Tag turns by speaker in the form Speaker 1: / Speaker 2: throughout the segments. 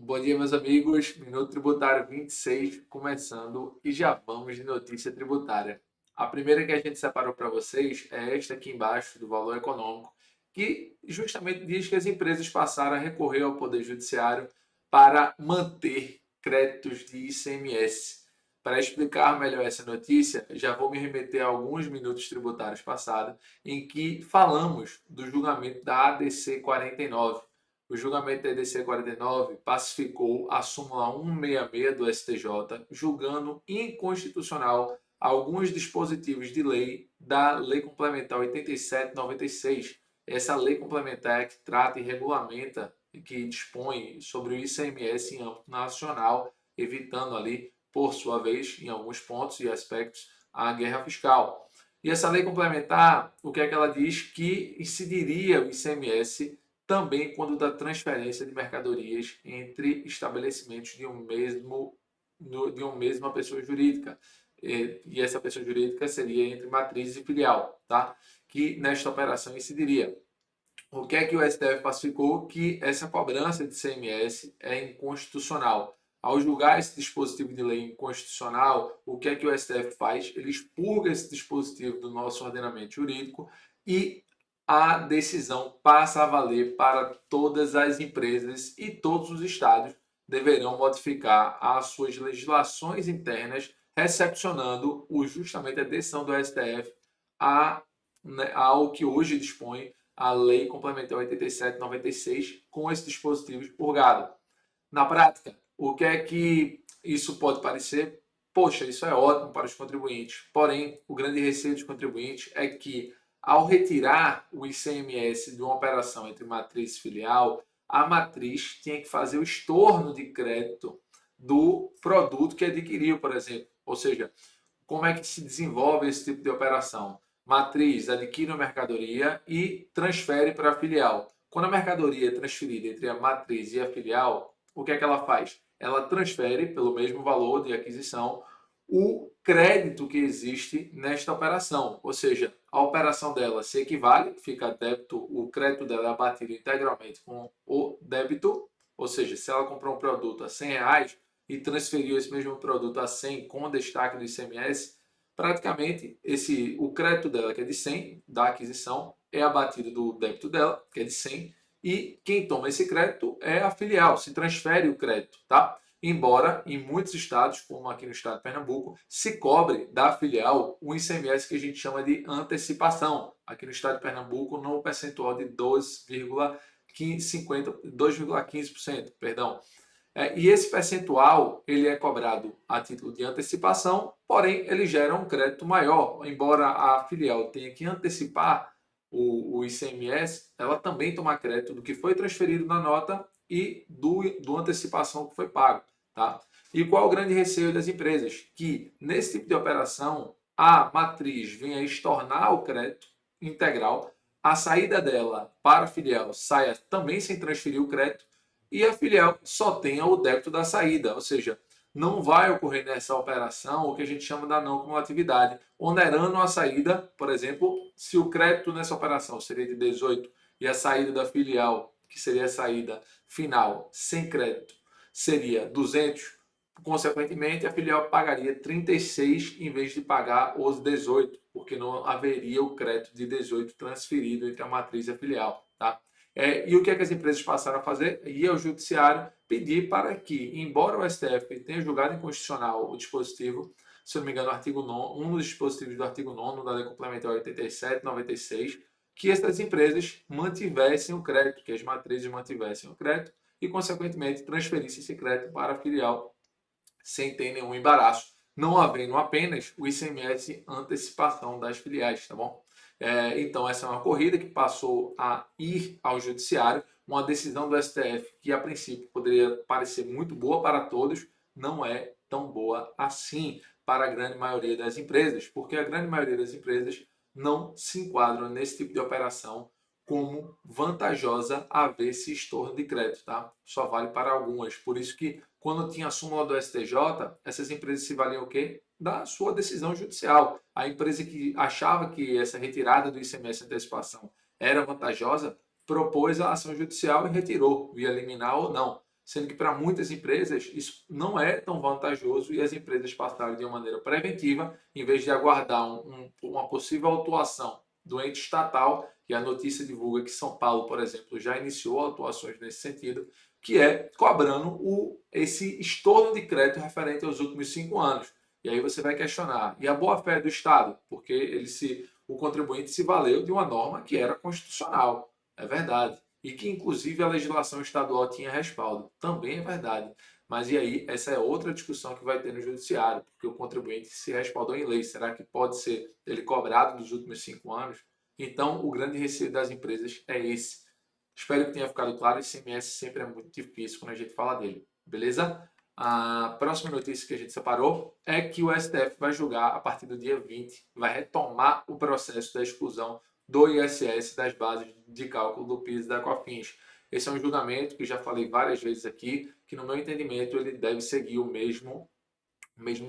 Speaker 1: Bom dia, meus amigos. Minuto Tributário 26, começando e já vamos de notícia tributária. A primeira que a gente separou para vocês é esta aqui embaixo, do valor econômico, que justamente diz que as empresas passaram a recorrer ao Poder Judiciário para manter créditos de ICMS. Para explicar melhor essa notícia, já vou me remeter a alguns minutos tributários passados, em que falamos do julgamento da ADC 49. O julgamento da EDC 49 pacificou a súmula 166 do STJ, julgando inconstitucional alguns dispositivos de lei da Lei Complementar 87/96. Essa lei complementar é que trata e regulamenta e que dispõe sobre o ICMS em âmbito nacional, evitando ali, por sua vez, em alguns pontos e aspectos, a guerra fiscal. E essa lei complementar, o que é que ela diz? Que incidiria o ICMS também quando da transferência de mercadorias entre estabelecimentos de uma mesma pessoa jurídica. E essa pessoa jurídica seria entre matriz e filial, tá? Que nesta operação incidiria. O que é que o STF pacificou? Que essa cobrança de CMS é inconstitucional. Ao julgar esse dispositivo de lei inconstitucional, o que é que o STF faz? Ele expurga esse dispositivo do nosso ordenamento jurídico e a decisão passa a valer para todas as empresas e todos os estados deverão modificar as suas legislações internas, recepcionando justamente a decisão do STF ao que hoje dispõe a Lei Complementar 87/96 com esse dispositivo expurgado. Na prática, o que é que isso pode parecer? Poxa, isso é ótimo para os contribuintes. Porém, o grande receio dos contribuintes é que, ao retirar o ICMS de uma operação entre matriz e filial, a matriz tinha que fazer o estorno de crédito do produto que adquiriu, por exemplo. Ou seja, como é que se desenvolve esse tipo de operação? Matriz adquire uma mercadoria e transfere para a filial. Quando a mercadoria é transferida entre a matriz e a filial, o que é que ela faz? Ela transfere, pelo mesmo valor de aquisição, o crédito que existe nesta operação. Ou seja, a operação dela se equivale, fica débito, o crédito dela é abatido integralmente com o débito. Ou seja, se ela comprou um produto a R$ 100 e transferiu esse mesmo produto a 100 com destaque do ICMS, praticamente o crédito dela, que é de 100 da aquisição, é abatido do débito dela, que é de 100, e quem toma esse crédito é a filial, se transfere o crédito, tá? Embora em muitos estados, como aqui no estado de Pernambuco, se cobre da filial um ICMS que a gente chama de antecipação. Aqui no estado de Pernambuco, no percentual de 2,15%, perdão. E esse percentual ele é cobrado a título de antecipação, porém ele gera um crédito maior. Embora a filial tenha que antecipar o ICMS, ela também toma crédito do que foi transferido na nota e do antecipação que foi pago. Tá? E qual o grande receio das empresas? Que nesse tipo de operação a matriz venha estornar o crédito integral, a saída dela para a filial saia também sem transferir o crédito e a filial só tenha o débito da saída, ou seja, não vai ocorrer nessa operação o que a gente chama da não cumulatividade, onerando a saída, por exemplo, se o crédito nessa operação seria de 18 e a saída da filial, que seria a saída final sem crédito, seria 200, consequentemente a filial pagaria 36 em vez de pagar os 18, porque não haveria o crédito de 18 transferido entre a matriz e a filial, tá? E o que é que as empresas passaram a fazer? Ir ao judiciário pedir para que, embora o STF tenha julgado inconstitucional o dispositivo, se não me engano, um dos dispositivos do artigo 9º da Lei Complementar 87/96, que essas empresas mantivessem o crédito, que as matrizes mantivessem o crédito e, consequentemente, transferissem esse crédito para a filial sem ter nenhum embaraço, não havendo apenas o ICMS antecipação das filiais, tá bom? Então, essa é uma corrida que passou a ir ao judiciário, uma decisão do STF que, a princípio, poderia parecer muito boa para todos, não é tão boa assim para a grande maioria das empresas, porque a grande maioria das empresas não se enquadram nesse tipo de operação como vantajosa haver esse estorno de crédito, tá? Só vale para algumas. Por isso que, quando tinha a súmula do STJ, essas empresas se valiam o quê? Da sua decisão judicial. A empresa que achava que essa retirada do ICMS antecipação era vantajosa, propôs a ação judicial e retirou, via liminar ou não. sendo que para muitas empresas isso não é tão vantajoso e as empresas passaram de uma maneira preventiva, em vez de aguardar uma possível autuação do ente estatal, e a notícia divulga que São Paulo, por exemplo, já iniciou atuações nesse sentido, que é cobrando esse estorno de crédito referente aos últimos 5 anos. E aí você vai questionar, e a boa-fé do Estado? Porque o contribuinte se valeu de uma norma que era constitucional, é verdade, e que inclusive a legislação estadual tinha respaldo, também é verdade. Mas e aí, essa é outra discussão que vai ter no judiciário, porque o contribuinte se respaldou em lei. Será que pode ser ele cobrado dos últimos 5 anos? Então, o grande receio das empresas é esse. Espero que tenha ficado claro. ICMS sempre é muito difícil quando a gente fala dele. Beleza? A próxima notícia que a gente separou é que o STF vai julgar a partir do dia 20, vai retomar o processo da exclusão do ISS das bases de cálculo do PIS e da COFINS. Esse é um julgamento que já falei várias vezes aqui, que no meu entendimento ele deve seguir o mesmo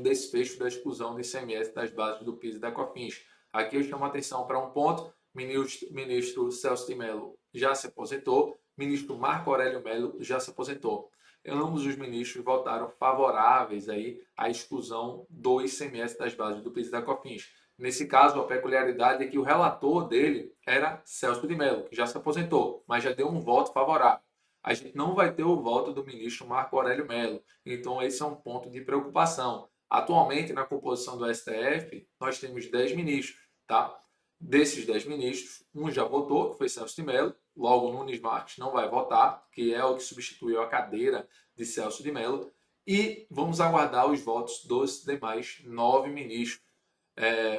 Speaker 1: desfecho da exclusão do ICMS das bases do PIS e da COFINS. Aqui eu chamo a atenção para um ponto: ministro Celso de Mello já se aposentou, ministro Marco Aurélio Mello já se aposentou. Ambos os ministros votaram favoráveis aí à exclusão do ICMS das bases do PIS e da COFINS. Nesse caso, a peculiaridade é que o relator dele era Celso de Mello, que já se aposentou, mas já deu um voto favorável. A gente não vai ter o voto do ministro Marco Aurélio Mello. Então, esse é um ponto de preocupação. Atualmente, na composição do STF, nós temos 10 ministros, tá? Desses 10 ministros, um já votou, que foi Celso de Mello. Logo, Nunes Marques não vai votar, que é o que substituiu a cadeira de Celso de Mello. E vamos aguardar os votos dos demais 9 ministros.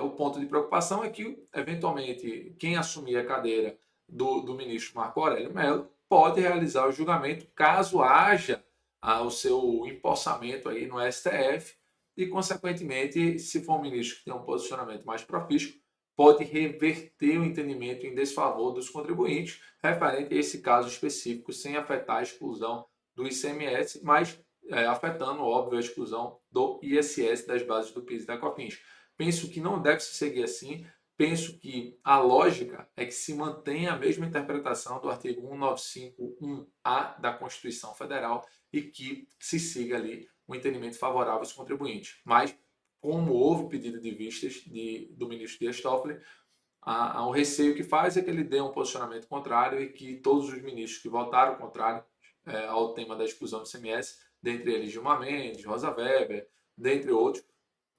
Speaker 1: O ponto de preocupação é que, eventualmente, quem assumir a cadeira do ministro Marco Aurélio Mello pode realizar o julgamento caso haja o seu empossamento aí no STF e, consequentemente, se for um ministro que tem um posicionamento mais profícuo, pode reverter o entendimento em desfavor dos contribuintes referente a esse caso específico, sem afetar a exclusão do ICMS, mas afetando, óbvio, a exclusão do ISS das bases do PIS e da COFINS. Penso que não deve se seguir assim. Penso que a lógica é que se mantenha a mesma interpretação do artigo 195.1a da Constituição Federal e que se siga ali um entendimento favorável aos contribuintes. Mas, como houve pedido de vistas do ministro Dias Toffoli, há um receio que faz é que ele dê um posicionamento contrário e que todos os ministros que votaram contrário ao tema da exclusão do ICMS, dentre eles Gilmar Mendes, Rosa Weber, dentre outros,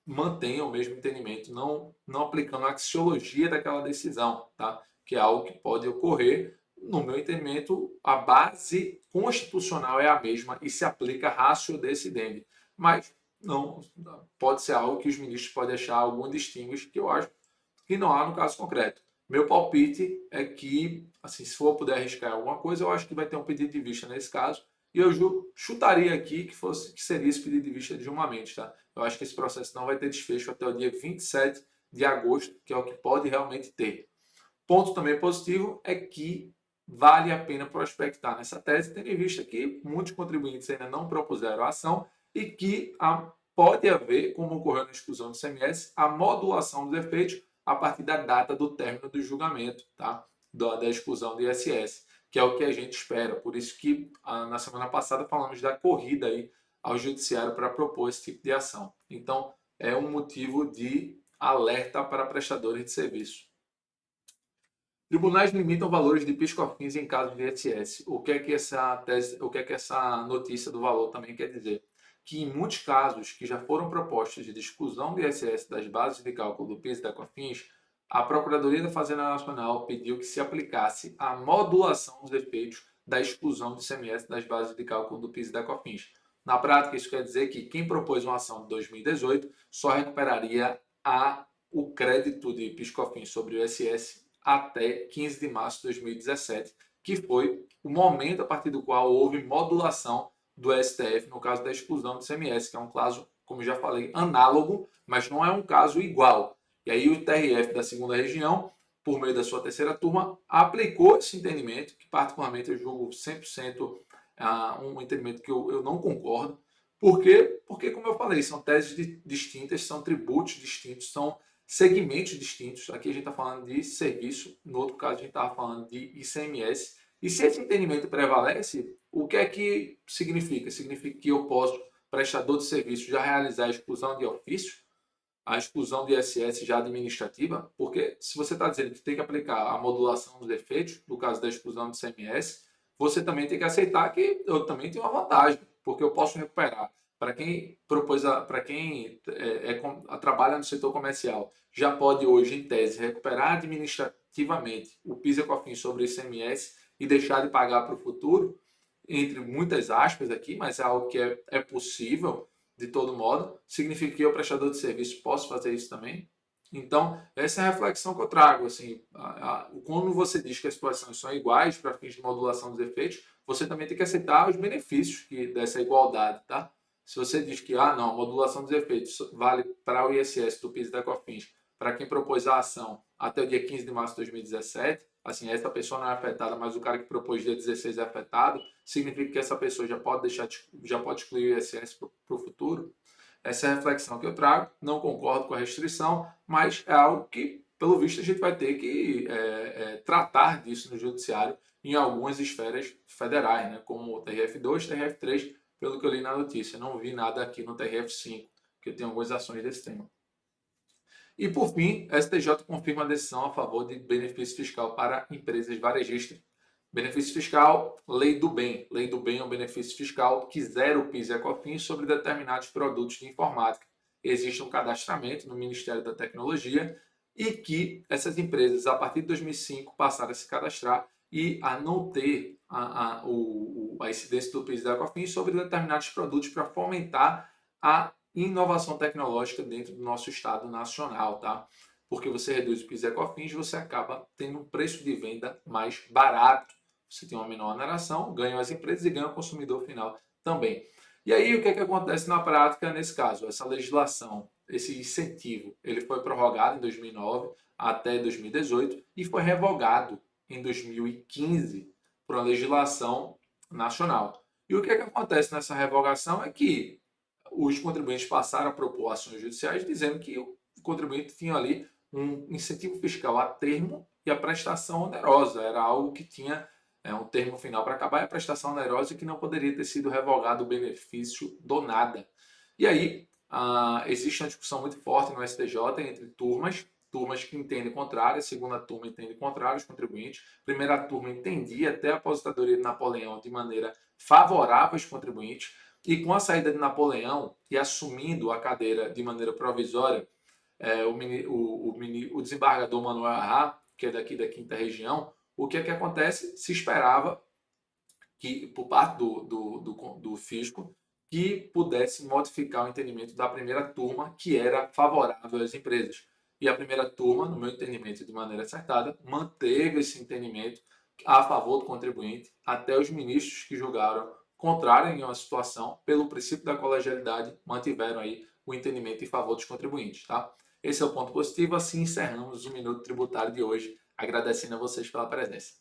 Speaker 1: mantenham o mesmo entendimento, não aplicando a axiologia daquela decisão, tá? Que é algo que pode ocorrer. No meu entendimento, a base constitucional é a mesma e se aplica ratio decidendi. Mas não pode ser algo que os ministros podem achar algum distinguish, que eu acho que não há no caso concreto. Meu palpite é que, assim, se for puder arriscar alguma coisa, eu acho que vai ter um pedido de vista nesse caso. E eu chutaria aqui que seria esse pedido de vista de Gilmar Mendes, tá? Eu acho que esse processo não vai ter desfecho até o dia 27 de agosto, que é o que pode realmente ter. Ponto também positivo é que vale a pena prospectar nessa tese, tendo em vista que muitos contribuintes ainda não propuseram a ação e que pode haver, como ocorreu na exclusão do CMS, a modulação dos efeitos a partir da data do término do julgamento, tá? Da exclusão do ISS, que é o que a gente espera. Por isso que na semana passada falamos da corrida aí ao judiciário para propor esse tipo de ação. Então, é um motivo de alerta para prestadores de serviço. Tribunais limitam valores de PIS/COFINS em caso de ISS. O que é que essa notícia do valor também quer dizer? Que em muitos casos que já foram propostos de exclusão do ISS das bases de cálculo do PIS e da COFINS, a Procuradoria da Fazenda Nacional pediu que se aplicasse a modulação dos efeitos da exclusão do ICMS das bases de cálculo do PIS e da COFINS. Na prática, isso quer dizer que quem propôs uma ação de 2018 só recuperaria o crédito de PIS/COFINS sobre o ISS até 15 de março de 2017, que foi o momento a partir do qual houve modulação do STF no caso da exclusão do ICMS, que é um caso, como já falei, análogo, mas não é um caso igual. E aí o TRF da segunda região, por meio da sua terceira turma, aplicou esse entendimento, que particularmente eu julgo 100% um entendimento que eu não concordo. Por quê? Porque, como eu falei, são teses distintas, são tributos distintos, são segmentos distintos. Aqui a gente está falando de serviço, no outro caso a gente estava falando de ICMS. E se esse entendimento prevalece, O que é que significa? Significa que eu posso, prestador de serviço, já realizar a exclusão de ofício, a exclusão de ISS já administrativa, porque se você está dizendo que tem que aplicar a modulação dos efeitos, no caso da exclusão de CMS, você também tem que aceitar que eu também tenho uma vantagem, porque eu posso recuperar. Para quem propôs, para quem trabalha no setor comercial, já pode hoje, em tese, recuperar administrativamente o PIS e COFINS sobre o ICMS e deixar de pagar para o futuro, entre muitas aspas aqui, mas é algo que é possível de todo modo. Significa que eu, prestador de serviço, posso fazer isso também? Então, essa é a reflexão que eu trago. Assim, quando você diz que as situações são iguais para fins de modulação dos efeitos, você também tem que aceitar os benefícios dessa igualdade, tá? Se você diz que, não, a modulação dos efeitos vale para o ISS do PIS e da COFINS, para quem propôs a ação até o dia 15 de março de 2017, assim, essa pessoa não é afetada, mas o cara que propôs dia 16 é afetado, significa que essa pessoa já pode excluir o ISS para o futuro. Essa é a reflexão que eu trago. Não concordo com a restrição, mas é algo que, pelo visto, a gente vai ter que tratar disso no judiciário em algumas esferas federais, né, como o TRF2, TRF3, pelo que eu li na notícia. Não vi nada aqui no TRF5, que tem algumas ações desse tema. E, por fim, a STJ confirma a decisão a favor de benefício fiscal para empresas varejistas. Benefício fiscal, lei do bem. Lei do bem é um benefício fiscal que zera o PIS e a COFINS sobre determinados produtos de informática. Existe um cadastramento no Ministério da Tecnologia e que essas empresas, a partir de 2005, passaram a se cadastrar e a não ter a incidência do PIS e da COFINS sobre determinados produtos para fomentar a inovação tecnológica dentro do nosso Estado nacional, tá? Porque você reduz o PIS e a COFINS, você acaba tendo um preço de venda mais barato. Você tem uma menor oneração, ganham as empresas e ganha o consumidor final também. E aí, o que é que acontece na prática nesse caso? Essa legislação, esse incentivo, ele foi prorrogado em 2009 até 2018 e foi revogado em 2015 por uma legislação nacional. E o que é que acontece nessa revogação é que os contribuintes passaram a propor ações judiciais dizendo que o contribuinte tinha ali um incentivo fiscal a termo e a prestação onerosa. Era algo que tinha um termo final para acabar e a prestação onerosa que não poderia ter sido revogado o benefício do nada. E aí existe uma discussão muito forte no STJ entre turmas que entendem contrário, a segunda turma entende contrário, os contribuintes. A primeira turma entendia até a aposentadoria de Napoleão de maneira favorável aos contribuintes. E com a saída de Napoleão e assumindo a cadeira de maneira provisória, o desembargador Manuel Arrá, que é daqui da quinta região, o que é que acontece? Se esperava que, por parte do fisco, que pudesse modificar o entendimento da primeira turma, que era favorável às empresas. E a primeira turma, no meu entendimento de maneira acertada, manteve esse entendimento a favor do contribuinte, até os ministros que julgaram contrário em uma situação, pelo princípio da colegialidade, mantiveram aí o entendimento em favor dos contribuintes. Tá? Esse é o ponto positivo. Assim encerramos o Minuto Tributário de hoje, agradecendo a vocês pela presença.